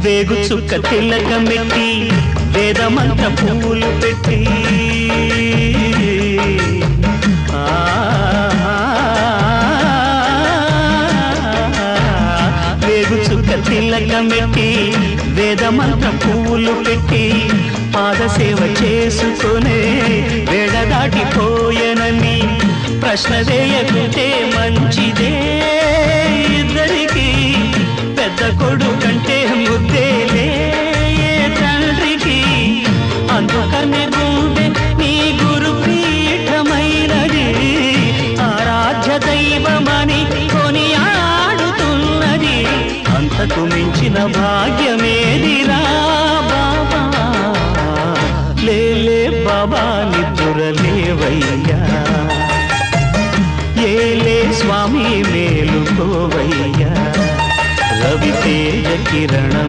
వేగు చుక్క తిలకమెట్టి వేదమంత పువ్వులు పెట్టి వేగు చుక్క తిలకమెట్టి వేదమంత పువ్వులు పెట్టి పాదసేవ చేసుకునే వేడ దాటిపోయనని ప్రశ్న వేయకుంటే మంచిదే ఇద్దరికి పెద్ద కొడుకంటే ముద్దేలే తండ్రికి అందుకనే గుండె నీ గురు పీఠమైనది ఆరాధ్య దైవమని కొనియాడుతున్నది అంతకు మించిన భాగ్యమేదిరా బాబా లేలే బాబా నిద్దురలేవయ్యా ఏలే స్వామి మేలుకోవయ్యా రవితేజ కిరణం